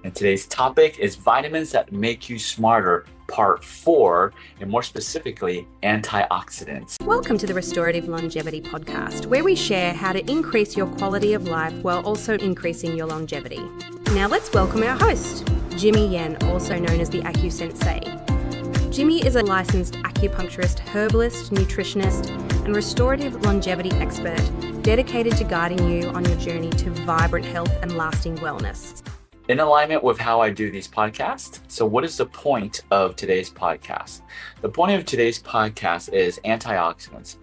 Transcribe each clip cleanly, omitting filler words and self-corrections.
And today's topic is vitamins that make you smarter, part 4, and more specifically, antioxidants. Welcome to the Restorative Longevity Podcast, where we share how to increase your quality of life while also increasing your longevity. Now let's welcome our host, Jimmy Yen, also known as the AccuSensei. Jimmy is a licensed acupuncturist, herbalist, nutritionist, and restorative longevity expert dedicated to guiding you on your journey to vibrant health and lasting wellness. In alignment with how I do these podcasts, so what is the point of today's podcast? The point of today's podcast is antioxidants.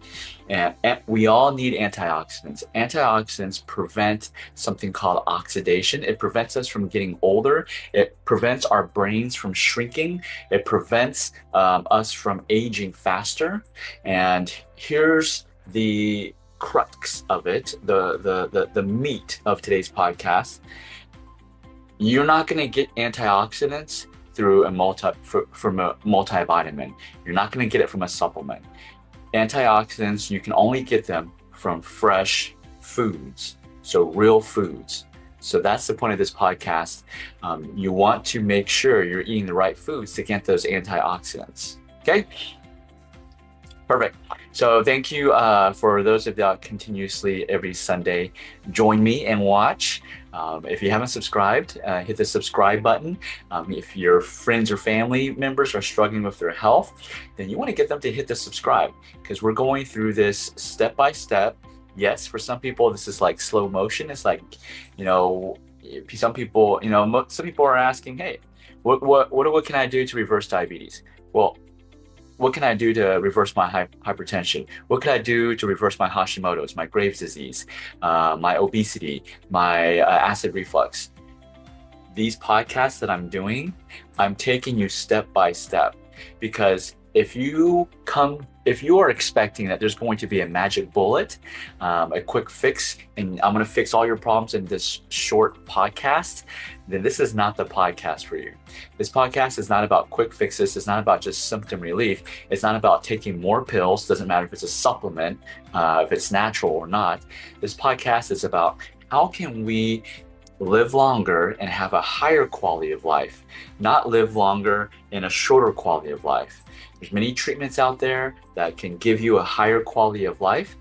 And we all need antioxidants. Antioxidants prevent something called oxidation. It prevents us from getting older. It prevents our brains from shrinking. It prevents us from aging faster. And here's the crux of it, the meat of today's podcast. You're not going to get antioxidants through from a multivitamin. You're not going to get it from a supplement. Antioxidants, you can only get them from fresh foods, so real foods. So that's the point of this podcast. You want to make sure you're eating the right foods to get those antioxidants. Okay? Perfect. So thank you for those of you that continuously every Sunday join me and watch. If you haven't subscribed, hit the subscribe button. If your friends or family members are struggling with their health, then you want to get them to hit the subscribe, because we're going through this step by step. Yes, for some people, this is like slow motion. It's like, some people are asking, hey, what can I do to reverse diabetes? Well, what can I do to reverse my hypertension? What can I do to reverse my Hashimoto's, my Graves' disease, my obesity, my acid reflux? These podcasts that I'm doing, I'm taking you step by step, because if you are expecting that there's going to be a magic bullet, a quick fix, and I'm going to fix all your problems in this short podcast, then this is not the podcast for you. This podcast is not about quick fixes. It's not about just symptom relief. It's not about taking more pills. Doesn't matter if it's a supplement, if it's natural or not. This podcast is about how can we live longer and have a higher quality of life, not live longer in a shorter quality of life. There's many treatments out there that can give you a higher quality of life.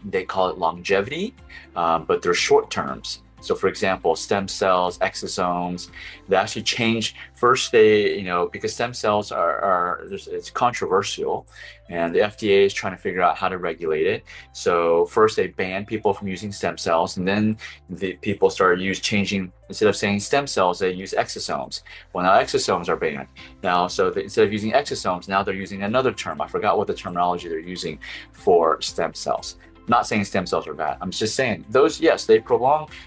They call it longevity, but they're short terms. So for example, stem cells, exosomes, they actually change. First because stem cells it's controversial, and the FDA is trying to figure out how to regulate it. So first they banned people from using stem cells, and then the people started changing, instead of saying stem cells, they use exosomes. Well, now exosomes are banned. Now, instead of using exosomes, now they're using another term. I forgot what the terminology they're using for stem cells. Not saying stem cells are bad. I'm just saying those, yes, they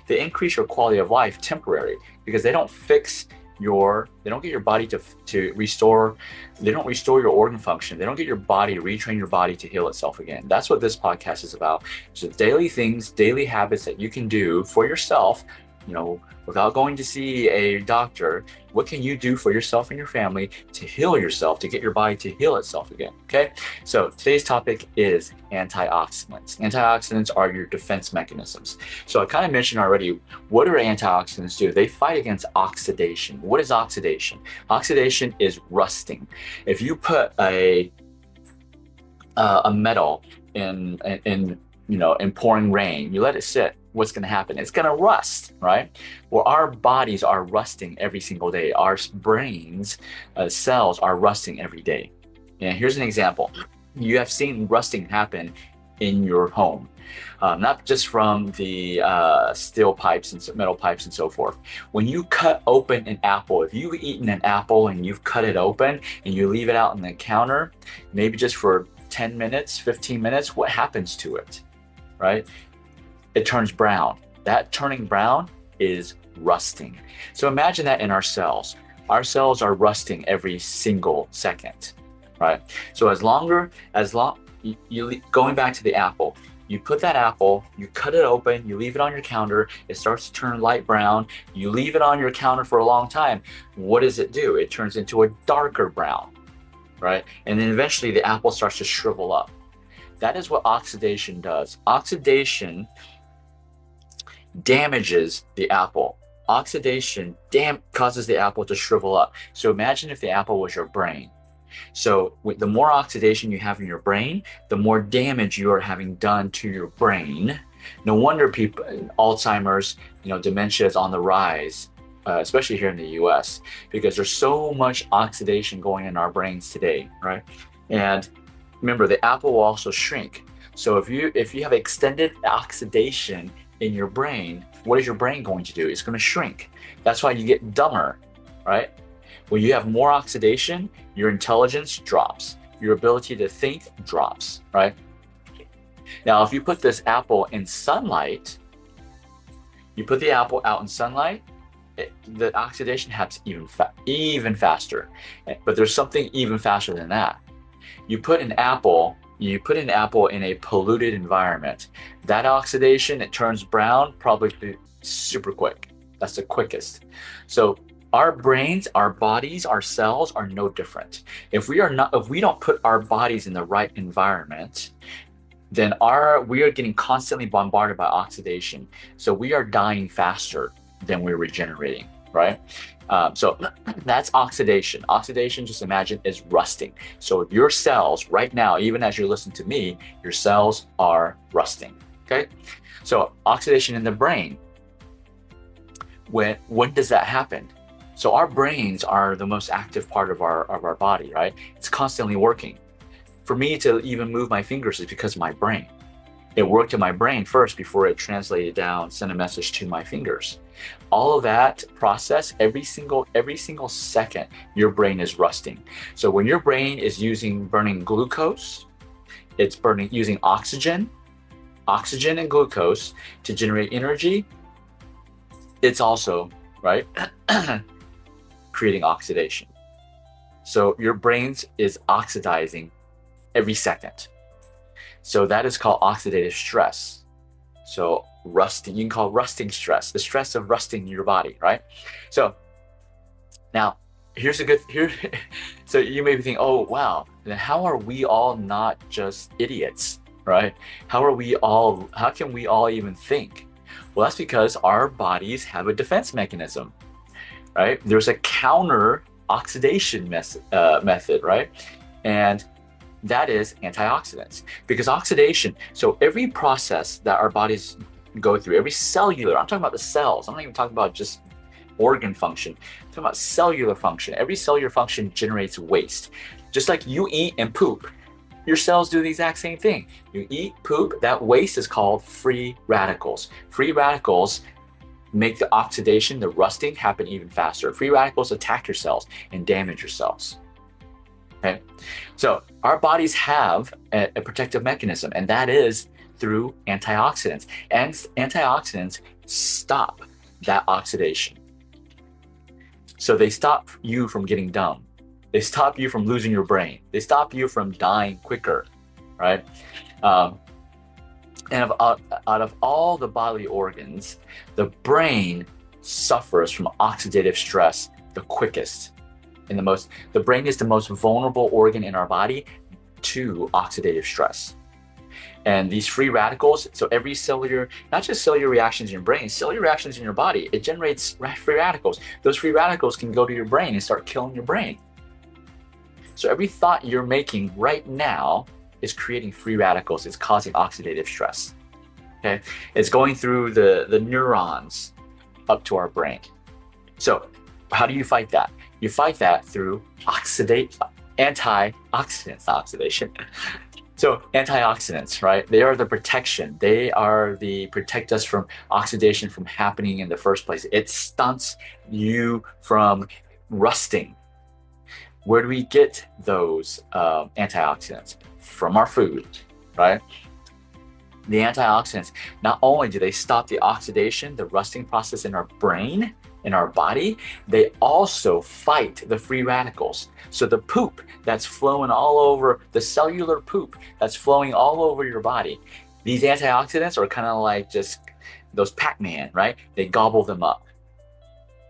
increase your quality of life temporary, because they don't get your body to restore, they don't restore your organ function. They don't get your body, retrain your body to heal itself again. That's what this podcast is about. So daily things, daily habits that you can do for yourself, without going to see a doctor. What can you do for yourself and your family to heal yourself, to get your body to heal itself again? Okay. So today's topic is antioxidants. Antioxidants are your defense mechanisms. So I kind of mentioned already, what do antioxidants do? They fight against oxidation. What is oxidation? Oxidation is rusting. If you put a metal in pouring rain, you let it sit, what's going to happen? It's going to rust, right? Well, our bodies are rusting every single day. Our brains, cells are rusting every day. And here's an example. You have seen rusting happen in your home, not just from the steel pipes and metal pipes and so forth. When you cut open an apple, if you've eaten an apple and you've cut it open and you leave it out on the counter, maybe just for 10 minutes, 15 minutes, what happens to it, right? It turns brown. That turning brown is rusting. So imagine that in our cells. Our cells are rusting every single second, right? So going back to the apple, you put that apple, you cut it open, you leave it on your counter, it starts to turn light brown, you leave it on your counter for a long time. What does it do? It turns into a darker brown, right? And then eventually the apple starts to shrivel up. That is what oxidation does. Oxidation damages the apple. oxidation causes the apple to shrivel up. So imagine if the apple was your brain. So the more oxidation you have in your brain, the more damage you are having done to your brain. No wonder people, Alzheimer's, dementia is on the rise, especially here in the US, because there's so much oxidation going in our brains today, right? And remember, the apple will also shrink. So if you have extended oxidation in your brain, what is your brain going to do? It's going to shrink. That's why you get dumber, right? When you have more oxidation, your intelligence drops. Your ability to think drops, right? Now, if you put this apple in sunlight, you put the apple out in sunlight, the oxidation happens even faster. But there's something even faster than that. You put an apple in a polluted environment. That oxidation, it turns brown probably super quick. That's the quickest. So our brains, our bodies, our cells are no different. If we don't put our bodies in the right environment, then we are getting constantly bombarded by oxidation. So we are dying faster than we're regenerating, right? So that's oxidation. Oxidation, just imagine, is rusting. So your cells right now, even as you listen to me, your cells are rusting, okay? So oxidation in the brain, when does that happen? So our brains are the most active part of our body, right? It's constantly working. For me to even move my fingers is because of my brain. It worked in my brain first before it translated down, sent a message to my fingers. All of that process, every single second, your brain is rusting. So when your brain is burning glucose, it's using oxygen and glucose to generate energy. It's also, right, creating oxidation. So your brain is oxidizing every second. So that is called oxidative stress. So rusting, you can call rusting stress, the stress of rusting your body, right? So now so you may be thinking, oh, wow, then how are we all not just idiots, right? How can we all even think? Well, that's because our bodies have a defense mechanism, right? There's a counter oxidation method, right? And that is antioxidants. Because oxidation, so every process that our bodies go through, every cellular, I'm talking about the cells, I'm not even talking about just organ function, I'm talking about cellular function. Every cellular function generates waste. Just like you eat and poop, your cells do the exact same thing. You eat, poop, that waste is called free radicals. Free radicals make the oxidation, the rusting, happen even faster. Free radicals attack your cells and damage your cells. Okay, so our bodies have a protective mechanism, and that is through antioxidants. And antioxidants stop that oxidation. So they stop you from getting dumb. They stop you from losing your brain. They stop you from dying quicker, right? And out of all the bodily organs, the brain suffers from oxidative stress the quickest. The brain is the most vulnerable organ in our body to oxidative stress. And these free radicals, so every cellular, not just cellular reactions in your brain, cellular reactions in your body, it generates free radicals. Those free radicals can go to your brain and start killing your brain. So every thought you're making right now is creating free radicals. It's causing oxidative stress. Okay, it's going through the neurons up to our brain. So how do you fight that? You fight that through antioxidants, not oxidation. So antioxidants, right? They are the protection. They protect us from oxidation from happening in the first place. It stunts you from rusting. Where do we get those antioxidants? From our food, right? The antioxidants, not only do they stop the oxidation, the rusting process in our brain, in our body, they also fight the free radicals. So the poop that's flowing all over, the cellular poop that's flowing all over your body, these antioxidants are kind of like just those Pac-Man, right? They gobble them up.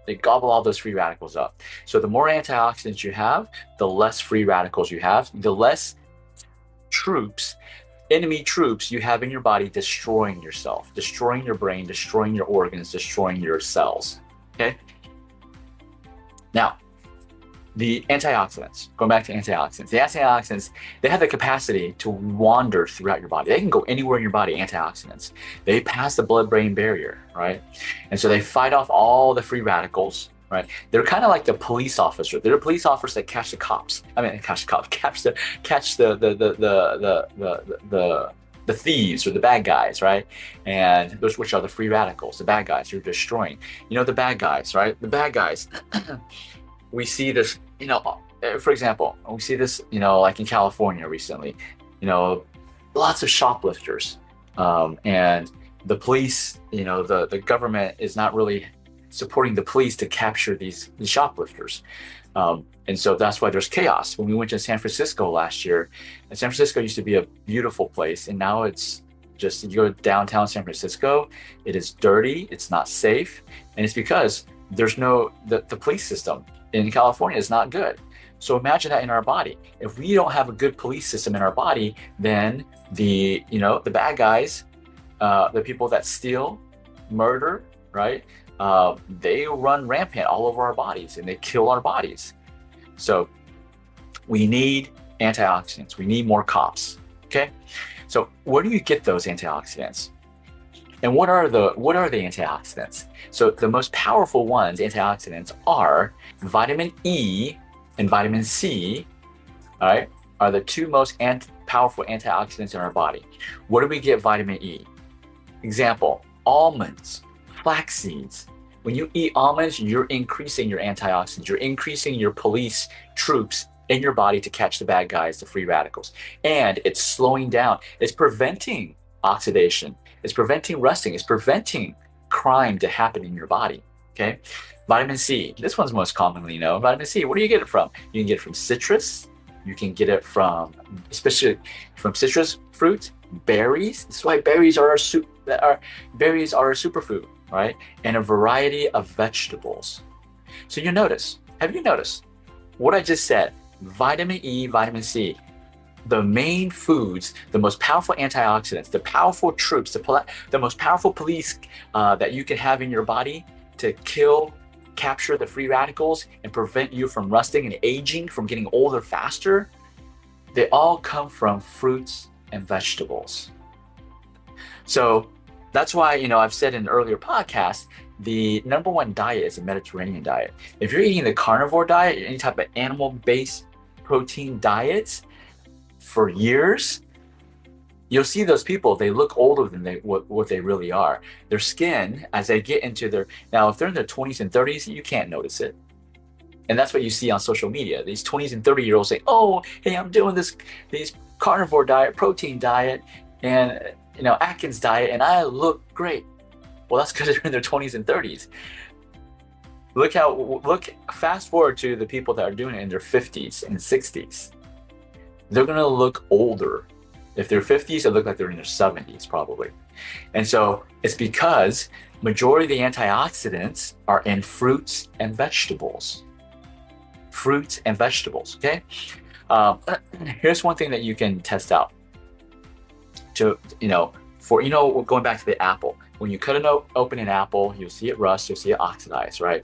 They gobble all those free radicals up. So the more antioxidants you have, the less free radicals you have, the less enemy troops you have in your body destroying yourself, destroying your brain, destroying your organs, destroying your cells. Okay. Now, the antioxidants, going back to antioxidants, the antioxidants, they have the capacity to wander throughout your body. They can go anywhere in your body, antioxidants. They pass the blood-brain barrier, right? And so they fight off all the free radicals, right? They're kind of like the police officer. They're the police officers that catch the cops. Catch the thieves or the bad guys, right? And those which are the free radicals, the bad guys you're destroying. The bad guys, right? The bad guys. We see this, for example, we see this, like in California recently, lots of shoplifters, and the police, the government is not really supporting the police to capture these shoplifters. And so that's why there's chaos. When we went to San Francisco last year, and San Francisco used to be a beautiful place, and now it's just, you go downtown San Francisco, it is dirty, it's not safe, and it's because there's the police system in California is not good. So imagine that in our body. If we don't have a good police system in our body, then the bad guys, the people that steal, murder, right? They run rampant all over our bodies and they kill our bodies. So we need antioxidants. We need more cops. Okay. So where do you get those antioxidants? And what are the antioxidants? So the most powerful ones, antioxidants, are vitamin E and vitamin C, all right, are the two most powerful antioxidants in our body. Where do we get vitamin E? Example, almonds, flax seeds. When you eat almonds, you're increasing your antioxidants. You're increasing your police troops in your body to catch the bad guys, the free radicals. And it's slowing down. It's preventing oxidation. It's preventing rusting. It's preventing crime to happen in your body. Okay. Vitamin C. This one's most commonly known. Vitamin C. Where do you get it from? You can get it from citrus. You can get it especially from citrus fruits, berries. That's why berries are a superfood, right? And a variety of vegetables. So have you noticed what I just said? Vitamin E, vitamin C. The main foods, the most powerful antioxidants, the powerful troops, the most powerful police that you can have in your body to capture the free radicals and prevent you from rusting and aging, from getting older faster, they all come from fruits and vegetables. So that's why, I've said in earlier podcasts, the number one diet is a Mediterranean diet. If you're eating the carnivore diet, any type of animal-based protein diets, for years, you'll see those people, they look older than what they really are. Their skin, as they get into now if they're in their 20s and 30s, you can't notice it. And that's what you see on social media. These 20s and 30-year-olds say, oh, hey, I'm doing these carnivore diet, protein diet, and Atkins diet, and I look great. Well, that's because they're in their 20s and 30s. Fast forward to the people that are doing it in their 50s and 60s. They're going to look older. If they're 50s, they look like they're in their 70s probably. And so it's because majority of the antioxidants are in fruits and vegetables. Fruits and vegetables, okay? Here's one thing that you can test out. Going back to the apple. When you cut open an apple, you'll see it rust, you'll see it oxidize, right?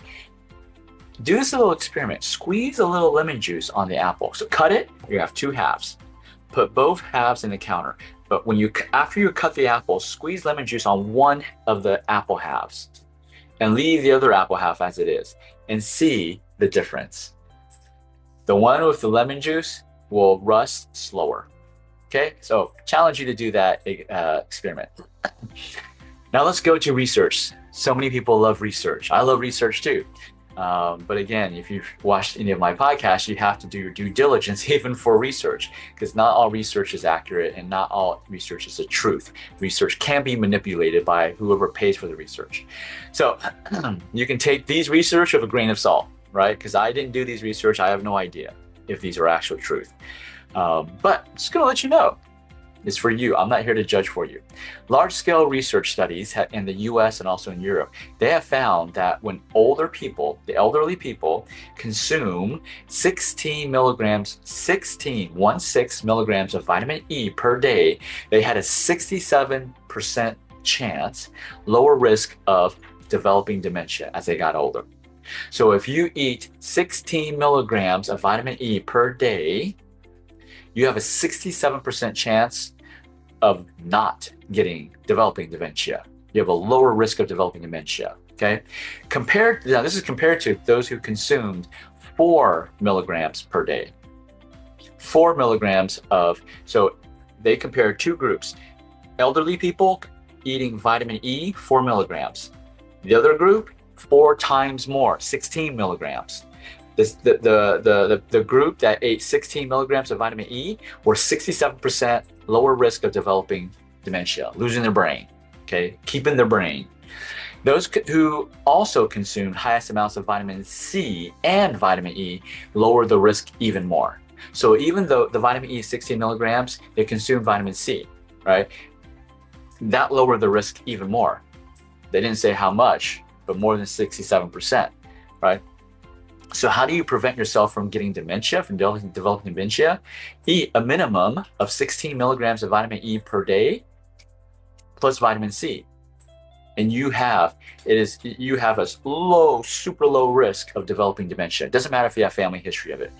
Do this little experiment. Squeeze a little lemon juice on the apple. So cut it, you have two halves. Put both halves in the counter. But after you cut the apple, squeeze lemon juice on one of the apple halves and leave the other apple half as it is and see the difference. The one with the lemon juice will rust slower. Okay, so challenge you to do that experiment. Now let's go to research. So many people love research. I love research too. But again, if you've watched any of my podcasts, you have to do your due diligence even for research, because not all research is accurate and not all research is the truth. Research can be manipulated by whoever pays for the research. So you can take these research with a grain of salt, right? Because I didn't do these research. I have no idea if these are actual truth. But I'm just going to let you know. It's for you. I'm not here to judge for you. Large-scale research studies in the US and also in Europe, they have found that when older people, the elderly people, consume 16 milligrams of vitamin E per day, they had a 67% chance, lower risk of developing dementia as they got older. So if you eat 16 milligrams of vitamin E per day, you have a 67% chance of not developing dementia. You have a lower risk of developing dementia, okay? This is compared to those who consumed 4 milligrams per day. 4 milligrams so they compare two groups. Elderly people eating vitamin E, 4 milligrams. The other group, 4 times more, 16 milligrams. The group that ate 16 milligrams of vitamin E were 67% lower risk of developing dementia, losing their brain, okay, keeping their brain. Those who also consumed highest amounts of vitamin C and vitamin E lowered the risk even more. So even though the vitamin E is 16 milligrams, they consumed vitamin C, right? That lowered the risk even more. They didn't say how much, but more than 67%, right? So how do you prevent yourself from getting dementia, from developing dementia? Eat a minimum of 16 milligrams of vitamin E per day plus vitamin C. And you have a super low risk of developing dementia. It doesn't matter if you have family history of it.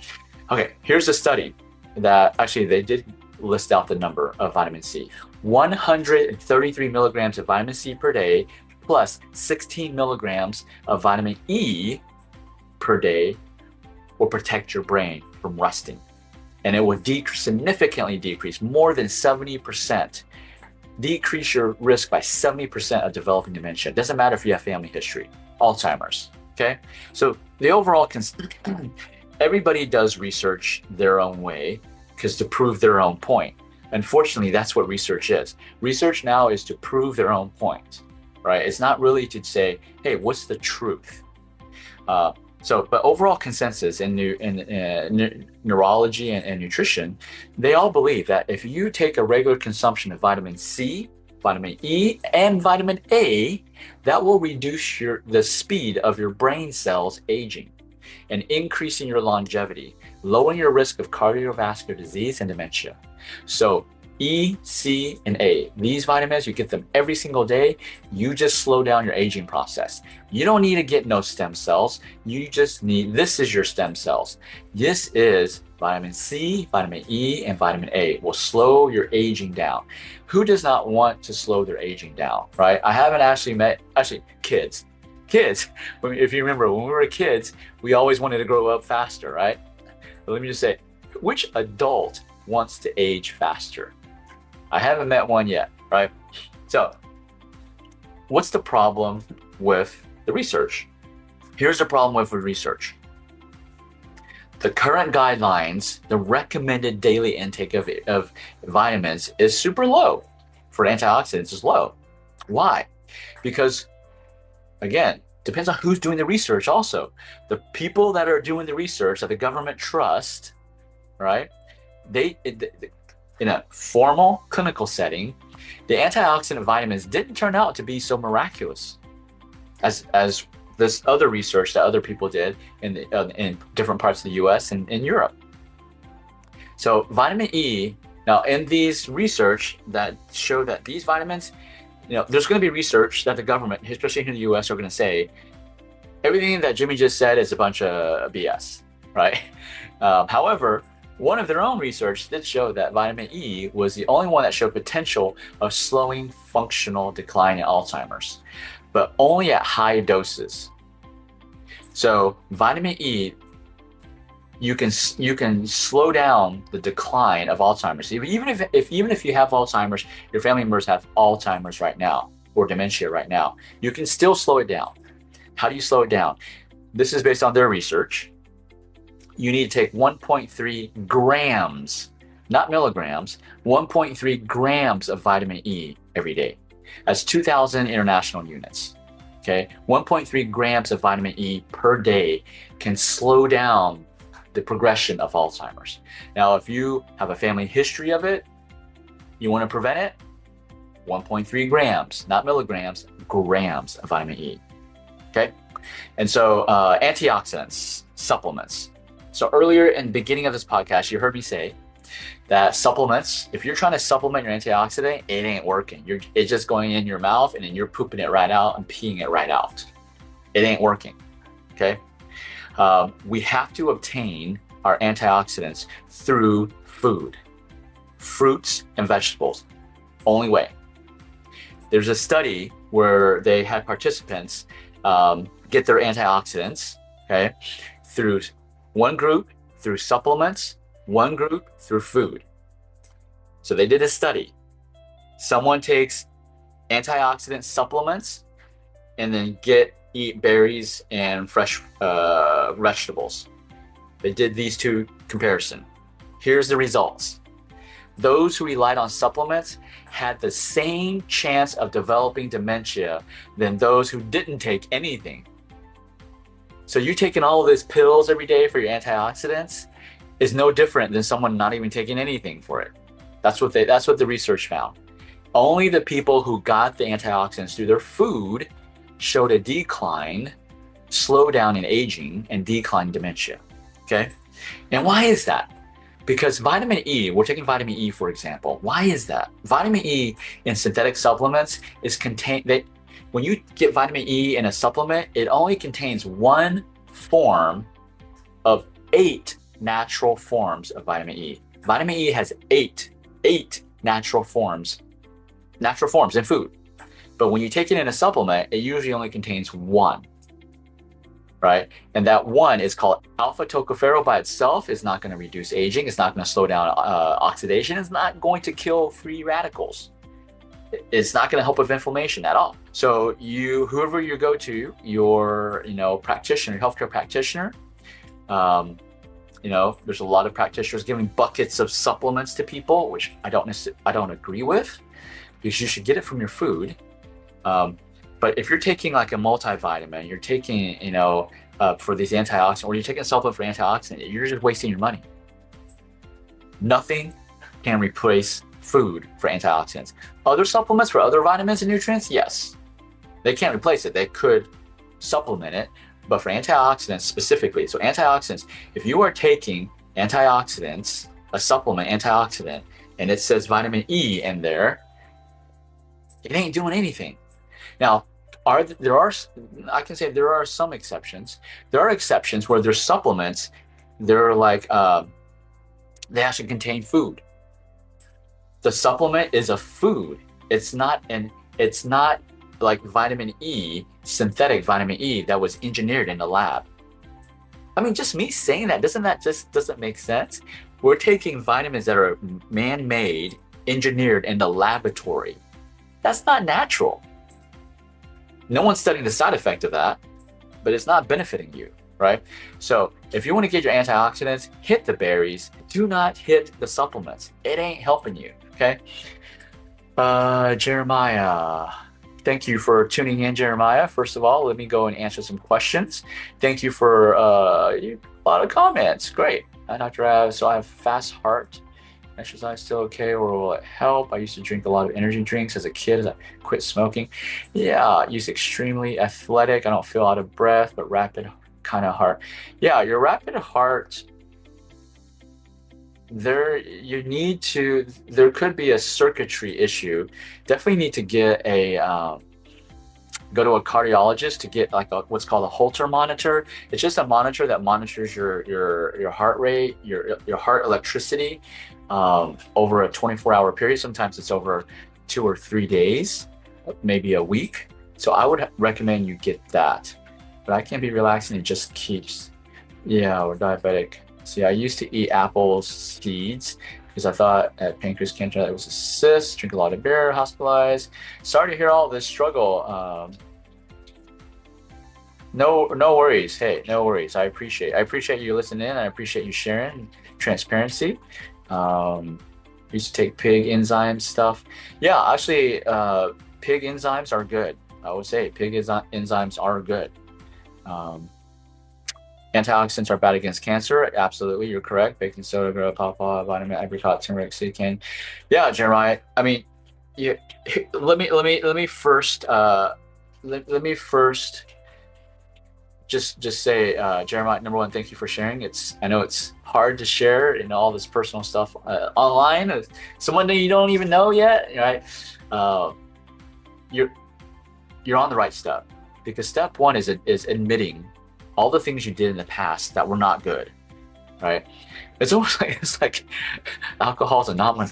Okay, here's a study that actually they did list out the number of vitamin C. 133 milligrams of vitamin C per day plus 16 milligrams of vitamin E per day will protect your brain from rusting. And it will significantly decrease, more than 70%, decrease your risk by 70% of developing dementia. It doesn't matter if you have family history, Alzheimer's, okay? So the overall, everybody does research their own way because to prove their own point. Unfortunately, that's what research is. Research now is to prove their own point, right? It's not really to say, hey, what's the truth? But overall consensus in neurology and nutrition, they all believe that if you take a regular consumption of vitamin C, vitamin E, and vitamin A, that will reduce the speed of your brain cells aging and increasing your longevity, lowering your risk of cardiovascular disease and dementia. So E, C, and A, these vitamins, you get them every single day. You just slow down your aging process. You don't need to get no stem cells. This is your stem cells. This is vitamin C, vitamin E, and vitamin A will slow your aging down. Who does not want to slow their aging down, right? I haven't kids. If you remember, when we were kids, we always wanted to grow up faster, right? But let me just say, which adult wants to age faster? I haven't met one yet, right? So what's the problem with the research? Here's the problem with the research. The current guidelines, the recommended daily intake of vitamins is super low. For antioxidants is low. Why? Because, again, depends on who's doing the research also. The people that are doing the research that the government trusts, right? In a formal clinical setting, the antioxidant vitamins didn't turn out to be so miraculous as this other research that other people did in different parts of the US and in Europe. So vitamin E, now in these research that show that these vitamins, there's going to be research that the government, especially here in the US, are going to say, everything that Jimmy just said is a bunch of BS, right? However, one of their own research did show that vitamin E was the only one that showed potential of slowing functional decline in Alzheimer's, but only at high doses. So vitamin E, you can slow down the decline of Alzheimer's. Even if you have Alzheimer's, your family members have Alzheimer's right now or dementia right now, you can still slow it down. How do you slow it down? This is based on their research. You need to take 1.3 grams, not milligrams, 1.3 grams of vitamin E every day. That's 2,000 international units. Okay, 1.3 grams of vitamin E per day can slow down the progression of Alzheimer's. Now, if you have a family history of it, you want to prevent it, 1.3 grams, not milligrams, grams of vitamin E. Okay, and so antioxidants, supplements. So earlier in the beginning of this podcast, you heard me say that supplements, if you're trying to supplement your antioxidant, it ain't working. It's just going in your mouth and then you're pooping it right out and peeing it right out. It ain't working, okay? We have to obtain our antioxidants through food, fruits and vegetables, only way. There's a study where they had participants get their antioxidants, okay, through one group through supplements, one group through food. So they did a study. Someone takes antioxidant supplements and then eat berries and fresh vegetables. They did these two comparison. Here's the results. Those who relied on supplements had the same chance of developing dementia than those who didn't take anything. So you taking all of these pills every day for your antioxidants is no different than someone not even taking anything for it. That's what the research found. Only the people who got the antioxidants through their food showed a decline, slowdown in aging, and decline in dementia. Okay? And why is that? Because vitamin E, we're taking vitamin E for example. Why is that? Vitamin E in synthetic supplements is when you get vitamin E in a supplement, it only contains one form of 8 natural forms of vitamin E. Vitamin E has eight natural forms in food. But when you take it in a supplement, it usually only contains one, right? And that one is called alpha tocopherol. By itself is not going to reduce aging. It's not going to slow down oxidation. It's not going to kill free radicals. It's not going to help with inflammation at all. So whoever you go to, your practitioner, healthcare practitioner, there's a lot of practitioners giving buckets of supplements to people, which I don't agree with, because you should get it from your food. But if you're taking like a multivitamin, you're taking, for these antioxidants, or you're taking a supplement for antioxidant, you're just wasting your money. Nothing can replace food for antioxidants. Other supplements for other vitamins and nutrients, yes. They can't replace it. They could supplement it, but for antioxidants specifically. So antioxidants, if you are taking antioxidants, a supplement antioxidant, and it says vitamin E in there, it ain't doing anything. Now, I can say there are some exceptions. There are exceptions where there's supplements, they're like, they actually contain food. The supplement is a food. It's not like vitamin E, synthetic vitamin E that was engineered in the lab. I mean, just me saying that, doesn't make sense? We're taking vitamins that are man-made, engineered in the laboratory. That's not natural. No one's studying the side effect of that, but it's not benefiting you, right? So if you want to get your antioxidants, hit the berries. Do not hit the supplements. It ain't helping you, okay? Jeremiah, thank you for tuning in, Jeremiah. First of all, let me go and answer some questions. Thank you for a lot of comments. Great. Dr. Av, so I have fast heart. Exercise still okay, or will it help? I used to drink a lot of energy drinks as a kid as I quit smoking. Yeah, use extremely athletic. I don't feel out of breath, but rapid kind of heart. Yeah, your rapid heart, there could be a circuitry issue. Definitely need to get go to a cardiologist to get like what's called a Holter monitor. It's just a monitor that monitors your heart rate, your heart electricity over a 24-hour period. Sometimes it's over 2 or 3 days, maybe a week. So I would recommend you get that. But I can't be relaxing. It just keeps. Yeah, we're diabetic. See, I used to eat apple seeds because I thought at pancreas cancer that it was a cyst. Drink a lot of beer, hospitalized. Sorry to hear all this struggle. No worries. Hey, no worries. I appreciate you listening in. I appreciate you sharing transparency. Used to take pig enzyme stuff. Yeah, actually, pig enzymes are good. I would say pig enzymes are good. Antioxidants are bad against cancer. Absolutely, you're correct. Baking soda, granola, pawpaw, vitamin, apricot, turmeric, seed cane. Yeah, Jeremiah. I mean, let me first just say, Jeremiah, number one, thank you for sharing. I know it's hard to share in all this personal stuff online. Someone that you don't even know yet, right? You're on the right step, because step one is admitting all the things you did in the past that were not good, right? It's almost like Alcoholics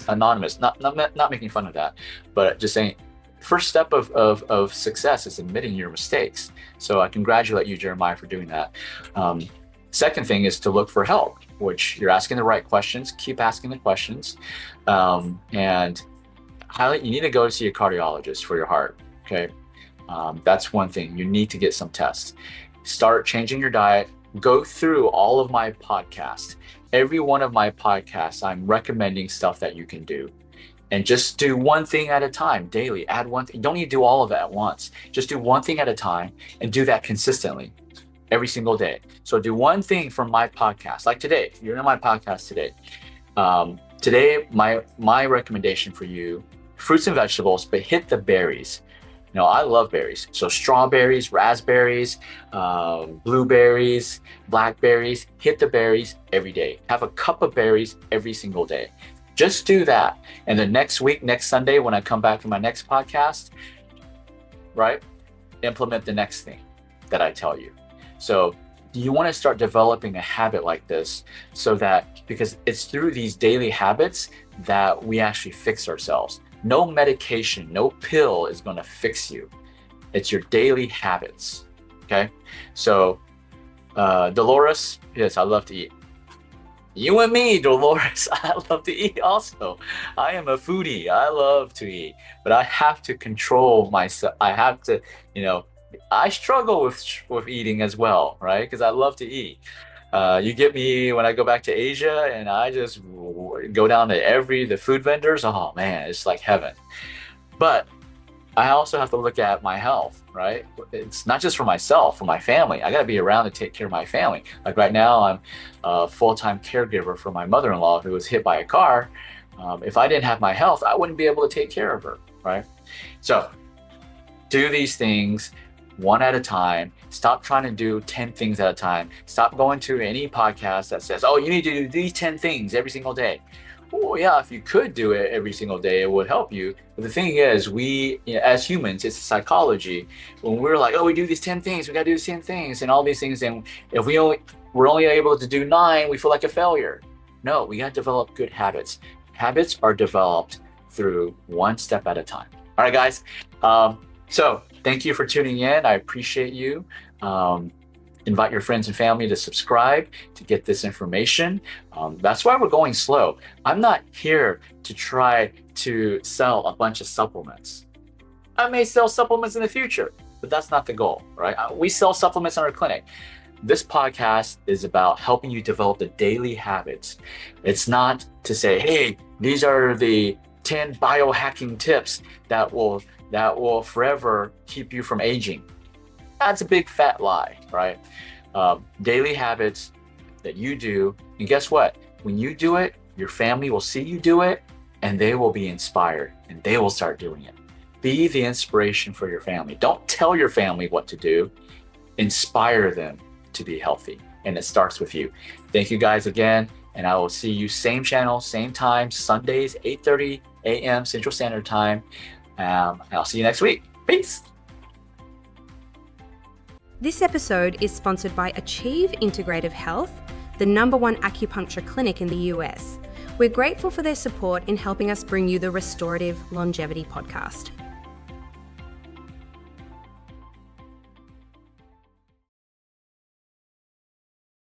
Anonymous. Not making fun of that, but just saying, first step of success is admitting your mistakes. So I congratulate you, Jeremiah, for doing that. Second thing is to look for help, which you're asking the right questions. Keep asking the questions, and highlight. You need to go see a cardiologist for your heart. Okay, that's one thing. You need to get some tests. Start changing your diet. Go through all of my podcasts. Every one of my podcasts, I'm recommending stuff that you can do. And just do one thing at a time daily. Add one thing. You don't need to do all of it at once. Just do one thing at a time and do that consistently every single day. So do one thing from my podcast. Like today, you're in my podcast today. Today, my recommendation for you, fruits and vegetables, but hit the berries. You know, I love berries. So strawberries, raspberries, blueberries, blackberries, hit the berries every day. Have a cup of berries every single day. Just do that. And then next week, next Sunday, when I come back to my next podcast, right, implement the next thing that I tell you. So you want to start developing a habit like this, so that, because it's through these daily habits that we actually fix ourselves. No medication, no pill is going to fix you. It's your daily habits. Okay. So, Dolores, yes, I love to eat. You and me, Dolores, I love to eat also. I am a foodie. I love to eat, but I have to control myself. I have to, I struggle with eating as well, right? Because I love to eat. You get me when I go back to Asia and I just go down to the food vendors. Oh man, it's like heaven. But I also have to look at my health, right? It's not just for myself, for my family. I got to be around to take care of my family. Like right now, I'm a full-time caregiver for my mother-in-law who was hit by a car. If I didn't have my health, I wouldn't be able to take care of her, right? So do these things one at a time. Stop trying to do 10 things at a time. Stop going to any podcast that says, oh, you need to do these 10 things every single day. Oh yeah, if you could do it every single day, it would help you. But the thing is, we, as humans, it's psychology. When we're like, oh, we do these 10 things, we got to do these 10 things and all these things. And if we're only able to do 9, we feel like a failure. No, we got to develop good habits. Habits are developed through one step at a time. All right, guys. So thank you for tuning in. I appreciate you. Invite your friends and family to subscribe to get this information. That's why we're going slow. I'm not here to try to sell a bunch of supplements. I may sell supplements in the future, but that's not the goal, right? We sell supplements in our clinic. This podcast is about helping you develop the daily habits. It's not to say, hey, these are the 10 biohacking tips that will forever keep you from aging. That's a big fat lie, right? Daily habits that you do, and guess what? When you do it, your family will see you do it, and they will be inspired, and they will start doing it. Be the inspiration for your family. Don't tell your family what to do. Inspire them to be healthy, and it starts with you. Thank you guys again, and I will see you same channel, same time, Sundays, 8:30 a.m. Central Standard Time. I'll see you next week. Peace. This episode is sponsored by Achieve Integrative Health, the #1 acupuncture clinic in the US. We're grateful for their support in helping us bring you the Restorative Longevity Podcast.